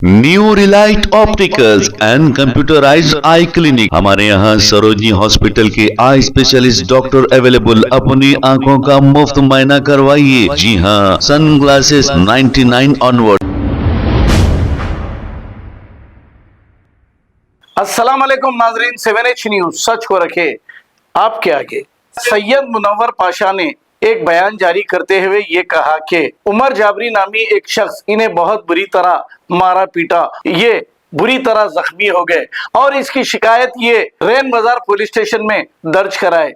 New Relight opticals and computerised I clinic. हमारे यहाँ Sarojini hospital के आई स्पेशलिस्ट डॉक्टर अवेलेबल। अपनी आंखों का मुफ्त मुआयना करवाइए। जी हाँ, सन ग्लासेस 99 ऑनवर्ड। अस्सलाम वालेकुम नाजरीन, 7H न्यूज सच को रखे आपके आगे। सैयद मुनव्वर पाशा ने एक बयान जारी करते हुए ये कहा कि उमर जाबरी नामी एक शख्स इन्हें बहुत बुरी तरह मारा पीटा, ये बुरी तरह जख्मी हो गए और इसकी शिकायत ये रैन बाजार पुलिस स्टेशन में दर्ज कराए।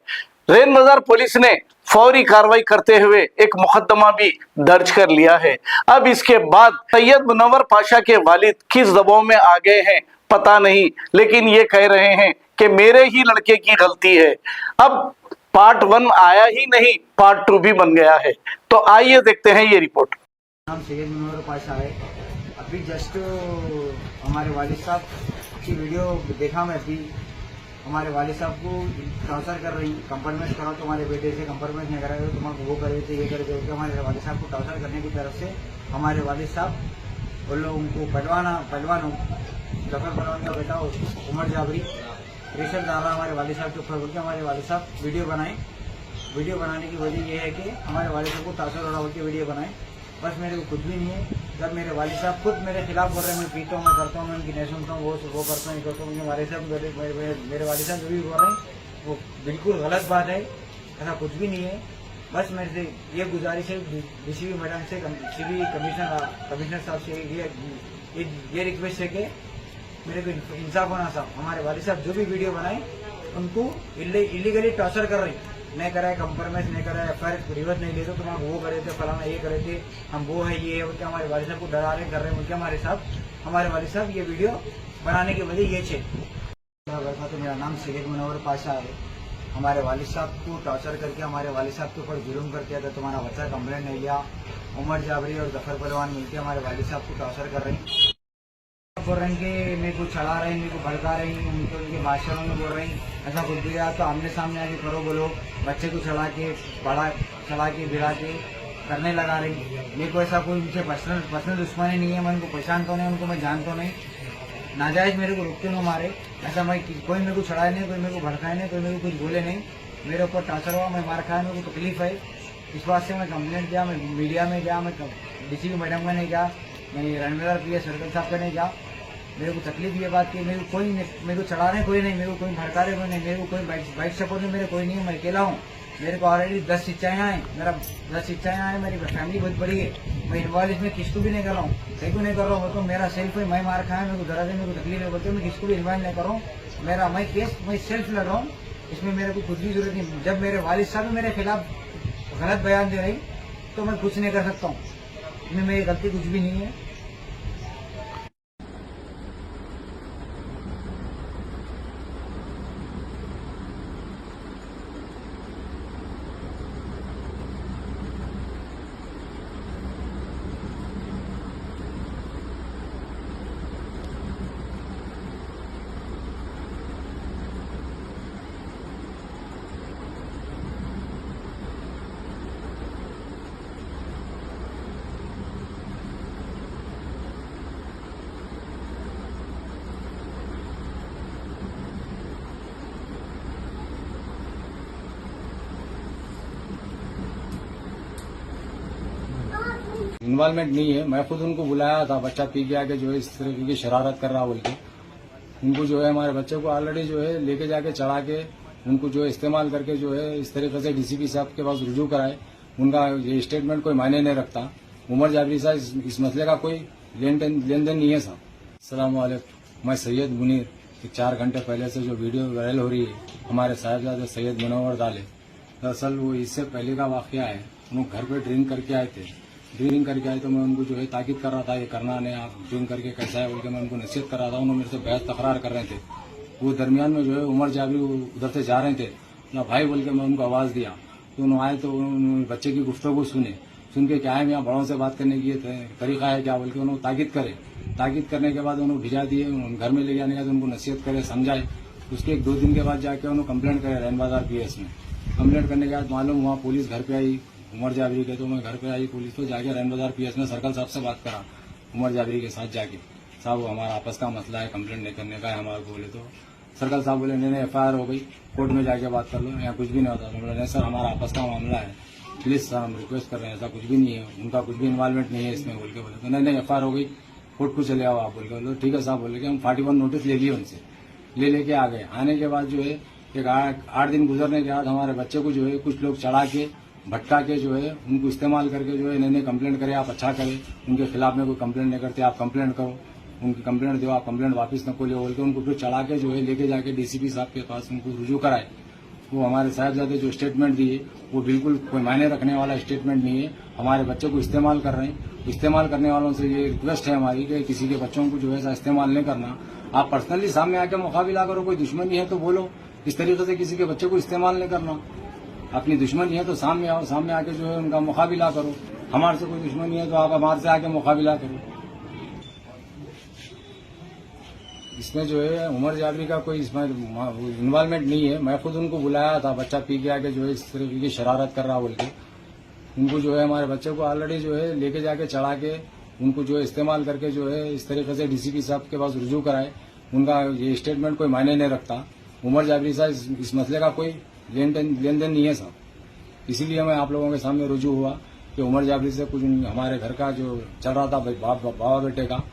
रैन बाजार पुलिस ने फौरी कार्रवाई करते हुए एक मुकदमा भी दर्ज कर लिया है। अब इसके बाद सैयद मुनव्वर पाशा के वालिद किस दबाव में आ गए हैं पता नहीं, लेकिन ये कह रहे हैं कि मेरे ही लड़के की गलती है। अब पार्ट 1 आया ही नहीं, पार्ट 2 भी बन गया है। तो आइए देखते हैं ये रिपोर्ट। नाम सैयद मुनव्वर पाशा है। अभी जस्ट हमारे वालिद साहब की वीडियो देखा मैं। अभी हमारे वालिद साहब को टॉर्चर कर रही, कंप्रोमाइज करो तुम्हारे बेटे से, कंप्रोमाइज नहीं कराए तुम्हारे वो करे थे, ये करे थे। हमारे वालिद साहब को टॉर्चर करने की तरफ से हमारे वालिद साहब बोलो उनको पहलवान जफर पहलवान का बेटा उमर जाबरी प्रेशर डाला हमारे वालिद साहब के ऊपर, बोलकर हमारे वालिद साहब वीडियो बनाए। वीडियो बनाने की वजह यह है कि हमारे वालिद साहब को टॉर्चर हो रहा होकर वीडियो बनाए। बस मेरे को कुछ भी नहीं है। जब मेरे वालिद साहब खुद मेरे खिलाफ बोल रहे हैं, मैं पीता हूँ, मैं करता हूँ, मैं उनकी नहीं सुनता हूँ, वो करता हूँ, करता हूँ, मेरे वालिद साहब जो भी बोल रहे हैं वो बिल्कुल गलत बात है। ऐसा कुछ भी नहीं है। बस मेरे से ये गुजारिश है डीसीपी मैडम से, कमिश्नर साहब से ये रिक्वेस्ट है कि मेरे को इंसाफ होना साहब। हमारे वालिद साहब जो भी वीडियो बनाए उनको इलीगली टॉर्चर कर रही, नहीं कराए, कंप्रोमाइज नहीं कराए, FIR रिवर्स नहीं ले तो तुम वो करे थे, फलाना ये करे थे, हम वो है ये है, उनके हमारे वालिद साहब को डरा रहे कर रहे हैं। उनके हमारे वालिद साहब ये वीडियो बनाने की वजह ये है। तो मेरा नाम सैयद मुनव्वर पाशा है। हमारे वालिद साहब को टॉर्चर करके हमारे वालिद साहब के ऊपर जुल्म करके अगर तुम्हारा बच्चा कंप्लेंट नहीं लिया, उमर जाबरी और जफर पहलवान मिलकर हमारे वालिद साहब को टॉर्चर कर रहे हैं। बोल रहे हैं कि मेरे को चढ़ा रहे हैं, मेरे को भड़का रहे हैं, उनके भाषणों में बोल रहे हैं ऐसा कुछ भी है तो आमने सामने आके करो, बोलो। बच्चे को चढ़ा के भिड़ा के करने लगा रही। मेरे को ऐसा कोई उनसे पर्सनल दुश्मनी नहीं है। मैं उनको पहचानता नहीं, उनको मैं जानता नहीं। नाजायज मेरे को रुकते न मारे, ऐसा मैं कोई मेरे को चढ़ाए नहीं, कोई मेरे को भड़काए नहीं, कोई मेरे को कुछ बोले नहीं। मेरे ऊपर टॉर्चर हुआ, मैं मार खाया, मेरे को तकलीफ है। इस बात से मैं कंप्लेंट किया, मैं मीडिया में गया, मैं डीसीपी मैडम का नहीं गया, मैं रणवीर PS सर्कल साहब का नहीं गया। मेरे को तकलीफ ये बात कि मेरे को चढ़ा रहे कोई नहीं, मेरे को कोई भड़का रहे कोई नहीं, मेरे को कोई बाइक सपोर्ट नहीं, मेरे कोई नहीं है, मैं अकेला हूँ। मेरे को ऑलरेडी 10 शिक्षाएं हैं, मेरा 10 शिक्षाएं हैं, मेरी फैमिली बहुत बड़ी है। मैं इन्वॉल्व इसमें किसको भी नहीं कर रहा हूँ, सही को नहीं कर रहा हूँ। तो मेरा सेल्फ है, मैं मार खाया, मेरे को दर्द है, मेरे को तकलीफ है, बोलते मैं किसको भी इन्वॉल्व नहीं कर रहा हूँ। मेरा मैं केस मैं सेल्फ लड़ रहा हूँ, इसमें मेरे को कुछ भी जरूरत नहीं। जब मेरे वालिद साहब मेरे खिलाफ गलत बयान दे रही तो मैं कुछ नहीं कर सकता हूँ, इसमें मेरी गलती कुछ भी नहीं है। इन्वॉल्वमेंट नहीं है। मैं खुद उनको बुलाया था, बच्चा पी के आके जो है इस तरह की शरारत कर रहा बोल के उनको जो है हमारे बच्चे को ऑलरेडी जो है लेके जाके चढ़ा के उनको जो है इस्तेमाल करके जो है इस तरीके से डीसीपी साहब के पास रुजू कराए। उनका ये स्टेटमेंट कोई मायने नहीं रखता। उमर जाबरी साहब इस मसले का कोई लेन देन नहीं है साहब। अस्सलाम वालेकुम, मैं सैयद मुनीर। 4 घंटे पहले से जो वीडियो वायरल हो रही है हमारे साहिबजादे सैयद मुनव्वर डाले, दरअसल वो इससे पहले का वाकया है। वो घर पे ड्रिंक करके आए थे, तो मैं उनको जो है ताकीद कर रहा था ये करना नहीं, आप ड्रिंक करके कैसा है बोल के मैं उनको नसीहत कर रहा था। उन्होंने मेरे से बहस तकरार कर रहे थे। वो दरमियान में जो है उमर जाबरी उधर से जा रहे थे, ना भाई बोल के मैं उनको आवाज दिया तो उन्होंने आए तो उन्होंने बच्चे की गुफ्तगू सुन के क्या है यहाँ बड़ों से बात करने की तरीका है क्या बोल के उन्होंने ताकीद करने के बाद उन्होंने भिजा दिए। घर में ले जाने का तो उनको नसीहत करे, समझाए। उसके 1-2 दिन के बाद जाके उन्होंने कंप्लेंट करे रैन बाजार PS में। कंप्लेंट करने के बाद मालूम वहाँ पुलिस घर पे आई उमर जाबरी के, तो मैं घर पे आई पुलिस तो जाके रैन बाजार PS में सर्कल साहब से बात करा उमर जाबरी के साथ साहब वो हमारा आपस का मसला है, कंप्लेंट नहीं करने का है हमारे को बोले तो सर्कल साहब बोले नहीं FIR हो गई, कोर्ट में जाके बात कर लो, यहाँ कुछ भी नहीं होता। तो बोला नहीं सर हमारा आपस का मामला है, प्लीज सर हम रिक्वेस्ट कर रहे हैं, ऐसा कुछ भी नहीं है, उनका कुछ भी इन्वॉल्वमेंट नहीं है इसमें बोल के बोले। तो नहीं FIR हो गई, कोर्ट को चले आओ आप बोल के बोले। ठीक है साहब बोले कि हम 41 नोटिस ले लिए उनसे, लेके आ गए। आने के बाद जो है एक 8 दिन गुजरने के बाद हमारे बच्चे को जो है कुछ लोग चढ़ा के भटका के जो है उनको इस्तेमाल करके जो है इन्होंने कंप्लेंट करे, आप अच्छा करें, उनके खिलाफ में कोई कंप्लेंट नहीं करते, आप कंप्लेंट करो, उनकी कंप्लेंट दो, आप कंप्लेंट वापस न को ले बोल के उनको फिर चढ़ा के जो है लेके जाके DCP साहब के पास उनको रुजू कराए। वो हमारे साहबजादे जो स्टेटमेंट दिए वो बिल्कुल कोई मायने रखने वाला स्टेटमेंट नहीं है, हमारे बच्चे को इस्तेमाल कर रहे हैं। इस्तेमाल करने वालों से ये रिक्वेस्ट है हमारी कि किसी के बच्चों को जो है ऐसा इस्तेमाल नहीं करना, आप पर्सनली सामने आके मुकाबला करो, कोई दुश्मनी है तो बोलो, इस तरीके से किसी के बच्चे को इस्तेमाल नहीं करना। अपनी दुश्मनी है तो सामने आओ, सामने आके जो है उनका मुकाबला करो, हमारे से कोई दुश्मनी है तो आप हमारे से आके मुकाबला करो। इसमें जो है उमर जाबरी का कोई इसमें इन्वॉल्वमेंट नहीं है। मैं खुद उनको बुलाया था, बच्चा पी के आके जो है इस तरीके की शरारत कर रहा बोल के, उनको जो है हमारे बच्चे को ऑलरेडी जो है लेके जाके चढ़ा के उनको जो है इस्तेमाल करके जो है इस तरीके से DCP साहब के पास रुजू कराए। उनका ये स्टेटमेंट कोई मायने नहीं रखता। उमर जाबरी साहब इस मसले का कोई लेन देन नहीं है साहब, इसीलिए मैं आप लोगों के सामने रुजू हुआ कि उमर जाबरी से कुछ हमारे घर का जो चल रहा था बाबा बेटे का,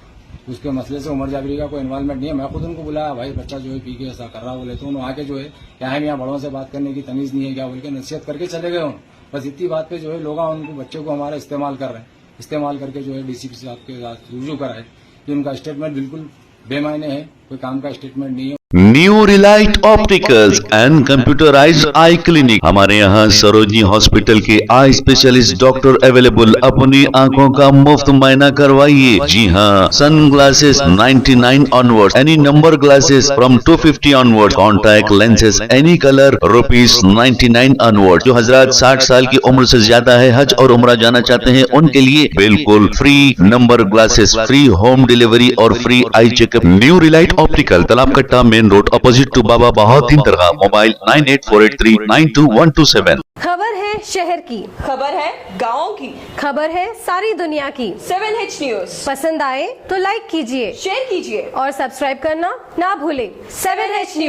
उसके मसले से उमर जाबरी का कोई इन्वॉल्वमेंट नहीं है। मैं खुद उनको बुलाया, भाई बच्चा जो है पी के ऐसा कर रहा बोले, तो उन्होंने आके जो है क्या है यहाँ बड़ों से बात करने की तमीज नहीं है क्या बोल के नसीहत करके चले गए। बस इतनी बात पे जो है लोग उनको बच्चे को हमारा इस्तेमाल कर रहे हैं, इस्तेमाल करके जो है DCP साहब के साथ रुजू कराए कि उनका स्टेटमेंट बिल्कुल बेमायने है, कोई काम का स्टेटमेंट नहीं है। New Relight opticals and computerised I clinic, हमारे यहाँ सरोजनी हॉस्पिटल के आई स्पेशलिस्ट डॉक्टर अवेलेबल, अपनी आंखों का मुफ्त मायना करवाइए। जी हाँ, sunglasses 99 onward, any number glasses from 250 onward, contact lenses any colour ₹99 onward. जो हजरात 60 साल की उम्र से ज्यादा है, हज और उम्रा जाना चाहते हैं, उनके लिए बिल्कुल free number glasses, free home delivery और free eye checkup. New relight optical, Talab Katta, main road, opposite to Baba Bahauddin दरगाह। मोबाइल 9848392127। खबर है शहर की, खबर है गाँव की, खबर है सारी दुनिया की। 7H न्यूज पसंद आए तो लाइक कीजिए, शेयर कीजिए और सब्सक्राइब करना ना भूलें। 7H news.